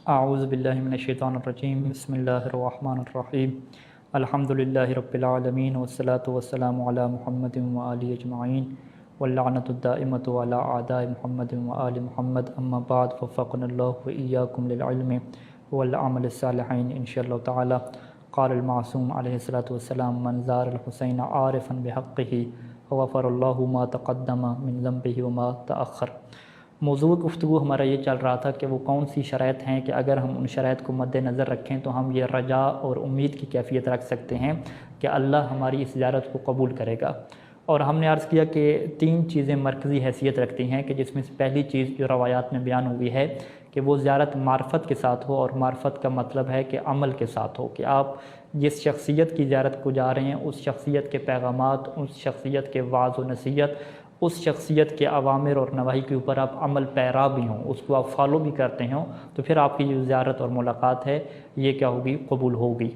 اعوذ باللہ من الشیطان الرجیم، بسم اللہ الرحمن الرحیم، الحمد للہ رب العالمین والصلاة والسلام علی محمد وآلہ اجمعین واللعنۃ الدائمۃ علی اعداء محمد وآل محمد، اما بعد فوفقنا اللہ وإیاکم للعلم والعمل الصالحین انشاءاللہ تعالی۔ قال المعصوم علیہ الصلاۃ والسلام من زار الحسین عارفا بحقہ غفر اللہ ما تقدم من ذنبہ وما تأخر۔ موضوع گفتگو ہمارا یہ چل رہا تھا کہ وہ کون سی شرائط ہیں کہ اگر ہم ان شرائط کو مد نظر رکھیں تو ہم یہ رجاء اور امید کی کیفیت رکھ سکتے ہیں کہ اللہ ہماری اس زیارت کو قبول کرے گا۔ اور ہم نے عرض کیا کہ 3 چیزیں مرکزی حیثیت رکھتی ہیں کہ جس میں سے پہلی چیز جو روایات میں بیان ہوئی ہے کہ وہ زیارت معرفت کے ساتھ ہو، اور معرفت کا مطلب ہے کہ عمل کے ساتھ ہو، کہ آپ جس شخصیت کی زیارت کو جا رہے ہیں اس شخصیت کے پیغامات، اس شخصیت کے وعظ و نصیحت، اس شخصیت کے اوامر اور نواہی کے اوپر آپ عمل پیرا بھی ہوں، اس کو آپ فالو بھی کرتے ہوں، تو پھر آپ کی جو زیارت اور ملاقات ہے یہ کیا ہوگی؟ قبول ہوگی۔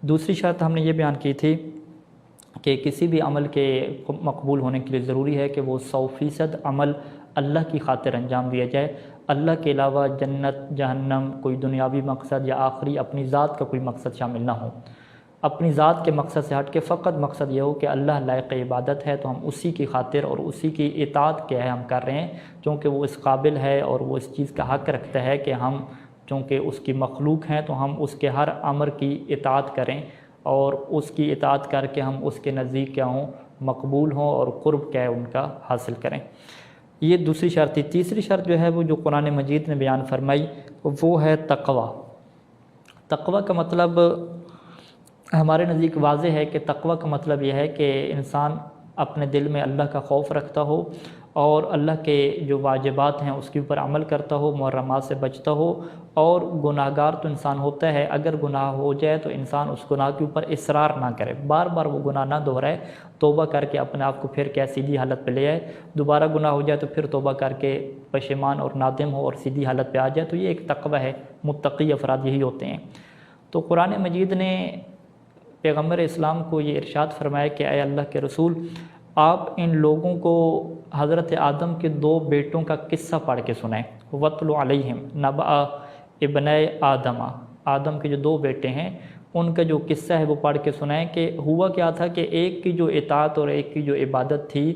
دوسری شرط ہم نے یہ بیان کی تھی کہ کسی بھی عمل کے مقبول ہونے کے لیے ضروری ہے کہ وہ 100% عمل اللہ کی خاطر انجام دیا جائے، اللہ کے علاوہ جنت جہنم کوئی دنیاوی مقصد یا آخری اپنی ذات کا کوئی مقصد شامل نہ ہو۔ اپنی ذات کے مقصد سے ہٹ کے فقط مقصد یہ ہو کہ اللہ لائق عبادت ہے تو ہم اسی کی خاطر اور اسی کی اطاعت کیا ہے ہم کر رہے ہیں، چونکہ وہ اس قابل ہے اور وہ اس چیز کا حق رکھتا ہے کہ ہم چونکہ اس کی مخلوق ہیں تو ہم اس کے ہر امر کی اطاعت کریں اور اس کی اطاعت کر کے ہم اس کے نزدیک کیا ہوں؟ مقبول ہوں اور قرب کیا ہے ان کا حاصل کریں۔ یہ دوسری شرط تھی۔ تیسری شرط جو ہے وہ جو قرآن مجید نے بیان فرمائی وہ ہے تقوی۔ تقوی کا مطلب ہمارے نزدیک واضح ہے کہ تقوی کا مطلب یہ ہے کہ انسان اپنے دل میں اللہ کا خوف رکھتا ہو اور اللہ کے جو واجبات ہیں اس کے اوپر عمل کرتا ہو، محرمات سے بچتا ہو، اور گناہ گار تو انسان ہوتا ہے، اگر گناہ ہو جائے تو انسان اس گناہ کے اوپر اصرار نہ کرے، بار بار وہ گناہ نہ دہرائے، توبہ کر کے اپنے آپ کو پھر کیا سیدھی حالت پہ لے آئے، دوبارہ گناہ ہو جائے تو پھر توبہ کر کے پشیمان اور نادم ہو اور سیدھی حالت پہ آ جائے، تو یہ ایک تقوی ہے۔ متقی افراد یہی ہوتے ہیں۔ تو قرآن مجید نے پیغمبر اسلام کو یہ ارشاد فرمایا کہ اے اللہ کے رسول، آپ ان لوگوں کو حضرت آدم کے 2 بیٹوں کا قصہ پڑھ کے سنائیں۔ وَاتْلُ عَلَيْهِمْ نَبَأَ ابْنَيْ آدَمَ، آدم کے جو 2 بیٹے ہیں ان کا جو قصہ ہے وہ پڑھ کے سنائیں کہ ہوا کیا تھا کہ ایک کی جو اطاعت اور ایک کی جو عبادت تھی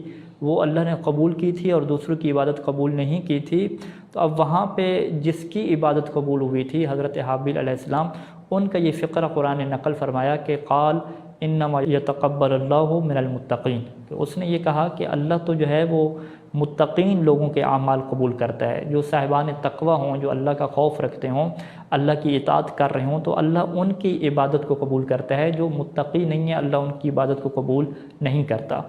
وہ اللہ نے قبول کی تھی اور دوسروں کی عبادت قبول نہیں کی تھی۔ تو اب وہاں پہ جس کی عبادت قبول ہوئی تھی حضرت حابیل علیہ السلام، ان کا یہ فقرہ قرآن نے نقل فرمایا کہ قال انما یتقبل اللہ من المتقین، کہ اس نے یہ کہا کہ اللہ تو جو ہے وہ متقین لوگوں کے اعمال قبول کرتا ہے، جو صاحبان تقوی ہوں، جو اللہ کا خوف رکھتے ہوں، اللہ کی اطاعت کر رہے ہوں تو اللہ ان کی عبادت کو قبول کرتا ہے، جو متقی نہیں ہے اللہ ان کی عبادت کو قبول نہیں کرتا۔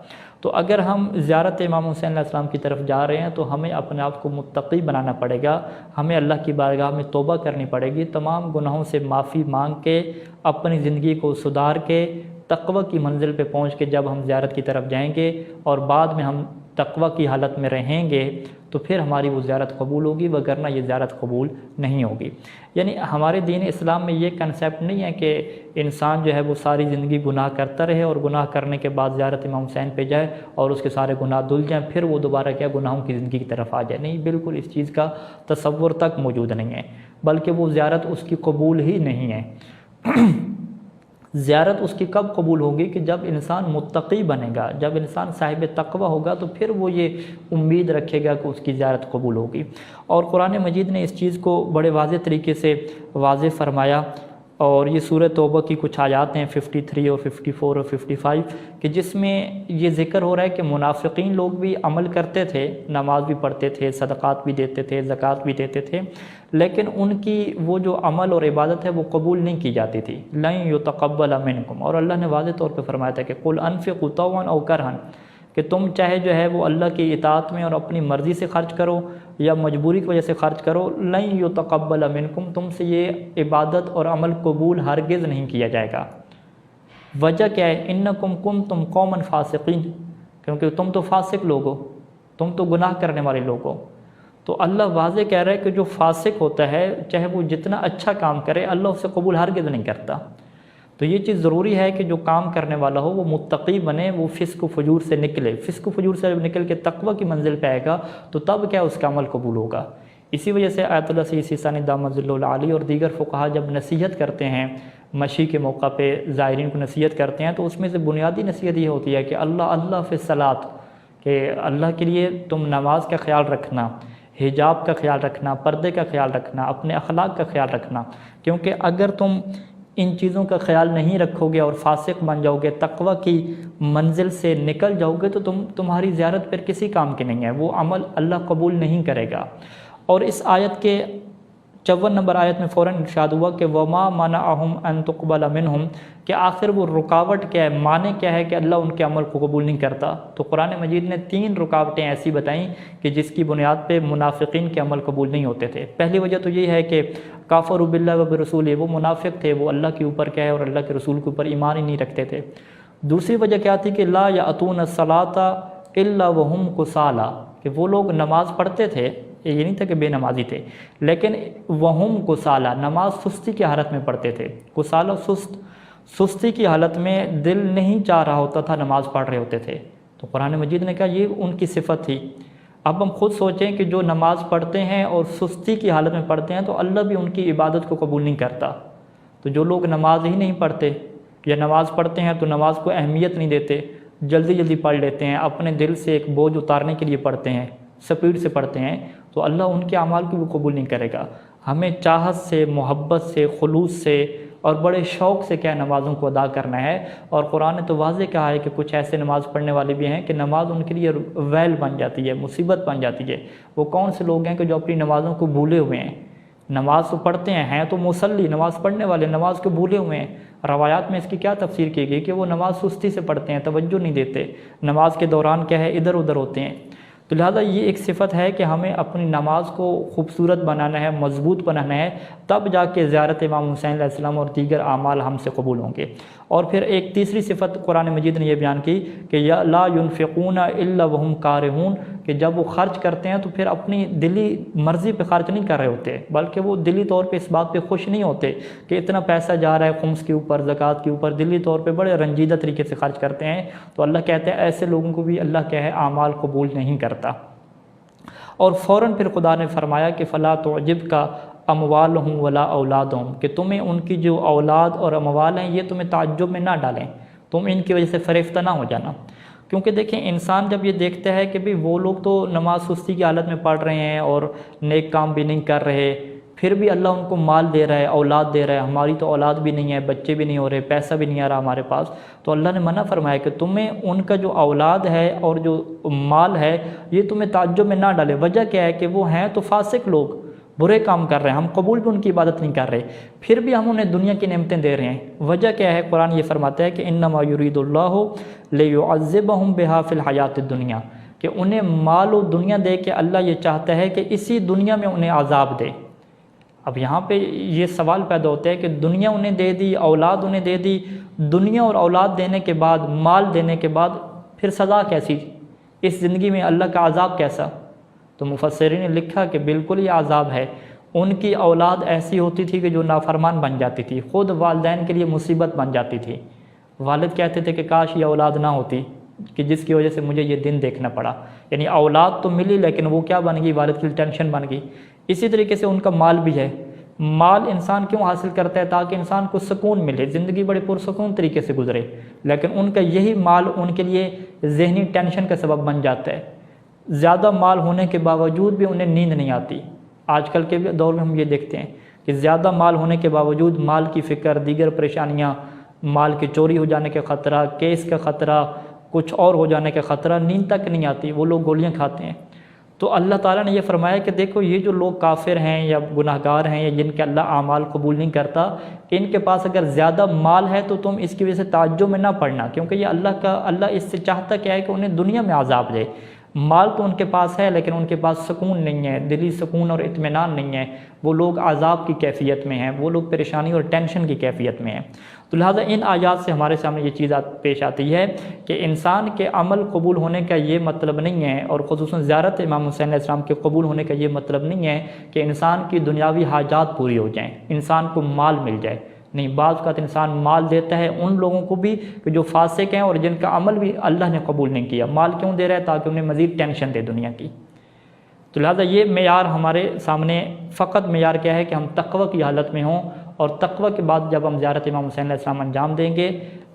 تو اگر ہم زیارت امام حسین علیہ السلام کی طرف جا رہے ہیں تو ہمیں اپنے آپ کو متقی بنانا پڑے گا، ہمیں اللہ کی بارگاہ میں توبہ کرنی پڑے گی، تمام گناہوں سے معافی مانگ کے اپنی زندگی کو سدھار کے تقوی کی منزل پہ پہنچ کے جب ہم زیارت کی طرف جائیں گے اور بعد میں ہم تقوی کی حالت میں رہیں گے تو پھر ہماری وہ زیارت قبول ہوگی، وگرنہ یہ زیارت قبول نہیں ہوگی۔ یعنی ہمارے دین اسلام میں یہ کنسیپٹ نہیں ہے کہ انسان جو ہے وہ ساری زندگی گناہ کرتا رہے اور گناہ کرنے کے بعد زیارت امام حسین پہ جائے اور اس کے سارے گناہ دھل جائیں، پھر وہ دوبارہ کیا گناہوں کی زندگی کی طرف آ جائے۔ نہیں، بالکل اس چیز کا تصور تک موجود نہیں ہے، بلکہ وہ زیارت اس کی قبول ہی نہیں ہے۔ زیارت اس کی کب قبول ہوگی؟ کہ جب انسان متقی بنے گا، جب انسان صاحب تقوی ہوگا تو پھر وہ یہ امید رکھے گا کہ اس کی زیارت قبول ہوگی۔ اور قرآن مجید نے اس چیز کو بڑے واضح طریقے سے واضح فرمایا، اور یہ سورہ توبہ کی کچھ آیات ہیں 53 اور 54 اور 55 کہ جس میں یہ ذکر ہو رہا ہے کہ منافقین لوگ بھی عمل کرتے تھے، نماز بھی پڑھتے تھے، صدقات بھی دیتے تھے، زکوٰۃ بھی دیتے تھے، لیکن ان کی وہ جو عمل اور عبادت ہے وہ قبول نہیں کی جاتی تھی۔ لن یتقبل منکم، اور اللہ نے واضح طور پہ فرمایا تھا کہ قل انفقوا طوعا او کرہا، کہ تم چاہے جو ہے وہ اللہ کی اطاعت میں اور اپنی مرضی سے خرچ کرو یا مجبوری کی وجہ سے خرچ کرو، لن یتقبل منکم، تم سے یہ عبادت اور عمل قبول ہرگز نہیں کیا جائے گا۔ وجہ کیا ہے؟ انکم کنتم قوما فاسقین، کیونکہ تم تو فاسق لوگ ہو، تم تو گناہ کرنے والے لوگ ہو۔ تو اللہ واضح کہہ رہا ہے کہ جو فاسق ہوتا ہے چاہے وہ جتنا اچھا کام کرے اللہ اسے قبول ہرگز نہیں کرتا۔ تو یہ چیز ضروری ہے کہ جو کام کرنے والا ہو وہ متقی بنے، وہ فسق و فجور سے نکلے، فسق و فجور سے نکل کے تقوی کی منزل پہ آئے گا تو تب کیا اس کا عمل قبول ہوگا۔ اسی وجہ سے آیت اللہ سید سیستانی دامت ظلہ العالی اور دیگر فقہا جب نصیحت کرتے ہیں مشی کے موقع پہ زائرین کو نصیحت کرتے ہیں تو اس میں سے بنیادی نصیحت یہ ہوتی ہے کہ اللہ فی الصلاۃ، کہ اللہ کے لیے تم نماز کا خیال رکھنا، حجاب کا خیال رکھنا، پردے کا خیال رکھنا، اپنے اخلاق کا خیال رکھنا، کیونکہ اگر تم ان چیزوں کا خیال نہیں رکھو گے اور فاسق بن جاؤ گے، تقوی کی منزل سے نکل جاؤ گے، تو تمہاری زیارت پھر کسی کام کی نہیں ہے، وہ عمل اللہ قبول نہیں کرے گا۔ اور اس آیت کے 54 نمبر آیت میں فوراً ارشاد ہوا کہ وَمَا مَنَعَهُمْ أَن تُقْبَلَ مِنْهُمْ، کہ آخر وہ رکاوٹ کیا ہے، معنی کیا ہے کہ اللہ ان کے عمل کو قبول نہیں کرتا۔ تو قرآن مجید نے 3 رکاوٹیں ایسی بتائیں کہ جس کی بنیاد پہ منافقین کے عمل قبول نہیں ہوتے تھے۔ پہلی وجہ تو یہ ہے کہ کافروا باللہ وبرسولہ، وہ منافق تھے، وہ اللہ کے اوپر کیا ہے اور اللہ کے رسول کے اوپر ایمان ہی نہیں رکھتے تھے۔ دوسری وجہ کیا تھی کہ لا یأتون الصلاۃ الا وہم کسالى، کہ وہ لوگ نماز پڑھتے تھے، یہ نہیں تھا کہ بے نمازی تھے، لیکن وہم کسالى، نماز سستی کی حالت میں پڑھتے تھے۔ کسالى سستی کی حالت میں، دل نہیں چاہ رہا ہوتا تھا، نماز پڑھ رہے ہوتے تھے۔ تو قرآن مجید نے کہا یہ ان کی صفت تھی۔ اب ہم خود سوچیں کہ جو نماز پڑھتے ہیں اور سستی کی حالت میں پڑھتے ہیں تو اللہ بھی ان کی عبادت کو قبول نہیں کرتا۔ تو جو لوگ نماز ہی نہیں پڑھتے یا نماز پڑھتے ہیں تو نماز کو اہمیت نہیں دیتے، جلدی پڑھ لیتے ہیں، اپنے دل سے ایک بوجھ اتارنے کے لیے پڑھتے ہیں، سپیڈ سے پڑھتے ہیں، تو اللہ ان کے اعمال کو بھی قبول نہیں کرے گا۔ ہمیں چاہت سے، محبت سے، خلوص سے اور بڑے شوق سے کیا نمازوں کو ادا کرنا ہے۔ اور قرآن نے تو واضح کہا ہے کہ کچھ ایسے نماز پڑھنے والے بھی ہیں کہ نماز ان کے لیے ویل بن جاتی ہے، مصیبت بن جاتی ہے۔ وہ کون سے لوگ ہیں کہ جو اپنی نمازوں کو بھولے ہوئے ہیں؟ نماز تو پڑھتے ہیں تو مصلی، نماز پڑھنے والے، نماز کو بھولے ہوئے ہیں۔ روایات میں اس کی کیا تفسیر کی گئی کہ وہ نماز سستی سے پڑھتے ہیں، توجہ نہیں دیتے، نماز کے دوران کیا ہے ادھر ادھر ہوتے ہیں۔ تو لہٰذا یہ ایک صفت ہے کہ ہمیں اپنی نماز کو خوبصورت بنانا ہے، مضبوط بنانا ہے، تب جا کے زیارت امام حسین علیہ السلام اور دیگر اعمال ہم سے قبول ہوں گے۔ اور پھر ایک تیسری صفت قرآن مجید نے یہ بیان کی کہ یا لا ينفقون الا وهم کارہون، کہ جب وہ خرچ کرتے ہیں تو پھر اپنی دلی مرضی پہ خرچ نہیں کر رہے ہوتے، بلکہ وہ دلی طور پہ اس بات پہ خوش نہیں ہوتے کہ اتنا پیسہ جا رہا ہے خمس کے اوپر، زکوٰۃ کے اوپر، دلی طور پہ بڑے رنجیدہ طریقے سے خرچ کرتے ہیں۔ تو اللہ کہتے ہیں ایسے لوگوں کو بھی اللہ کیا ہے اعمال قبول نہیں کرتا۔ اور فوراً پھر خدا نے فرمایا کہ فلا تعجبک اموالہم ولا اولادہم، کہ تمہیں ان کی جو اولاد اور اموال ہیں یہ تمہیں تعجب میں نہ ڈالیں، تم ان کی وجہ سے فریفتہ نہ ہو جانا۔ کیونکہ دیکھیں انسان جب یہ دیکھتا ہے کہ وہ لوگ تو نماز سستی کی حالت میں پڑھ رہے ہیں اور نیک کام بھی نہیں کر رہے، پھر بھی اللہ ان کو مال دے رہا ہے، اولاد دے رہا ہے، ہماری تو اولاد بھی نہیں ہے، بچے بھی نہیں ہو رہے، پیسہ بھی نہیں آ رہا ہمارے پاس، تو اللہ نے منع فرمایا کہ تمہیں ان کا جو اولاد ہے اور جو مال ہے یہ تمہیں تعجب میں نہ ڈالے۔ وجہ کیا ہے کہ وہ ہیں تو فاسق لوگ، برے کام کر رہے ہیں، ہم قبول بھی ان کی عبادت نہیں کر رہے، پھر بھی ہم انہیں دنیا کی نعمتیں دے رہے ہیں۔ وجہ کیا ہے؟ قرآن یہ فرماتا ہے کہ انما یرید اللہ لیعذبہم بہا فی الحیات الدنیا، کہ انہیں مال و دنیا دے کے اللہ یہ چاہتا ہے کہ اسی دنیا میں انہیں عذاب دے۔ اب یہاں پہ یہ سوال پیدا ہوتا ہے کہ دنیا انہیں دے دی، اولاد انہیں دے دی، دنیا اور اولاد دینے کے بعد، مال دینے کے بعد پھر سزا کیسی؟ اس زندگی میں اللہ کا عذاب کیسا؟ تو مفسرین نے لکھا کہ بالکل یہ عذاب ہے۔ ان کی اولاد ایسی ہوتی تھی کہ جو نافرمان بن جاتی تھی، خود والدین کے لیے مصیبت بن جاتی تھی۔ والد کہتے تھے کہ کاش یہ اولاد نہ ہوتی کہ جس کی وجہ سے مجھے یہ دن دیکھنا پڑا، یعنی اولاد تو ملی لیکن وہ کیا بن گئی؟ والد کی ٹینشن بن گئی۔ اسی طریقے سے ان کا مال بھی ہے۔ مال انسان کیوں حاصل کرتا ہے؟ تاکہ انسان کو سکون ملے، زندگی بڑے پرسکون طریقے سے گزرے، لیکن ان کا یہی مال ان کے لیے ذہنی ٹینشن کا سبب بن جاتا ہے۔ زیادہ مال ہونے کے باوجود بھی انہیں نیند نہیں آتی۔ آج کل کے دور میں ہم یہ دیکھتے ہیں کہ زیادہ مال ہونے کے باوجود مال کی فکر، دیگر پریشانیاں، مال کے چوری ہو جانے کا خطرہ، کیس کا خطرہ، کچھ اور ہو جانے کا خطرہ، نیند تک نہیں آتی، وہ لوگ گولیاں کھاتے ہیں۔ تو اللہ تعالیٰ نے یہ فرمایا کہ دیکھو یہ جو لوگ کافر ہیں یا گناہ گار ہیں یا جن کے اللہ اعمال قبول نہیں کرتا، ان کے پاس اگر زیادہ مال ہے تو تم اس کی وجہ سے تعجب میں نہ پڑنا، کیونکہ یہ اللہ اس سے چاہتا کیا ہے کہ انہیں دنیا میں عذاب دے۔ مال تو ان کے پاس ہے لیکن ان کے پاس سکون نہیں ہے، دلی سکون اور اطمینان نہیں ہے، وہ لوگ عذاب کی کیفیت میں ہیں، وہ لوگ پریشانی اور ٹینشن کی کیفیت میں ہیں۔ تو لہٰذا ان آیات سے ہمارے سامنے یہ چیز پیش آتی ہے کہ انسان کے عمل قبول ہونے کا یہ مطلب نہیں ہے، اور خصوصاً زیارت امام حسین علیہ السلام کے قبول ہونے کا یہ مطلب نہیں ہے کہ انسان کی دنیاوی حاجات پوری ہو جائیں، انسان کو مال مل جائے۔ نہیں، بعض اوقات انسان مال دیتا ہے ان لوگوں کو بھی کہ جو فاسق ہیں اور جن کا عمل بھی اللہ نے قبول نہیں کیا۔ مال کیوں دے رہا ہے؟ تاکہ انہیں مزید ٹینشن دے دنیا کی۔ تو لہٰذا یہ معیار ہمارے سامنے فقط معیار کیا ہے کہ ہم تقوی کی حالت میں ہوں، اور تقوی کے بعد جب ہم زیارت امام حسین علیہ السلام انجام دیں گے،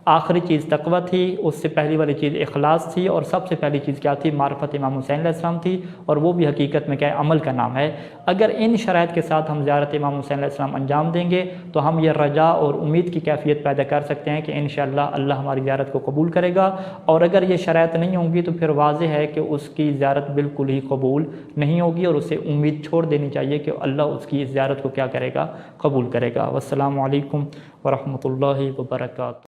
آخری چیز تقوی تھی، اس سے پہلی والی چیز اخلاص تھی، اور سب سے پہلی چیز کیا تھی؟ معرفت امام حسین علیہ السلام تھی، اور وہ بھی حقیقت میں کیا ہے؟ عمل کا نام ہے۔ اگر ان شرائط کے ساتھ ہم زیارت امام حسین علیہ السلام انجام دیں گے تو ہم یہ رجا اور امید کی کیفیت پیدا کر سکتے ہیں کہ انشاءاللہ اللہ ہماری زیارت کو قبول کرے گا۔ اور اگر یہ شرائط نہیں ہوں گی تو پھر واضح ہے کہ اس کی زیارت بالکل ہی قبول نہیں ہوگی، اور اسے امید چھوڑ دینی چاہیے کہ اللہ اس کی اس زیارت کو کیا کرے گا؟ قبول کرے گا۔ والسلام علیکم ورحمۃ اللہ وبرکاتہ۔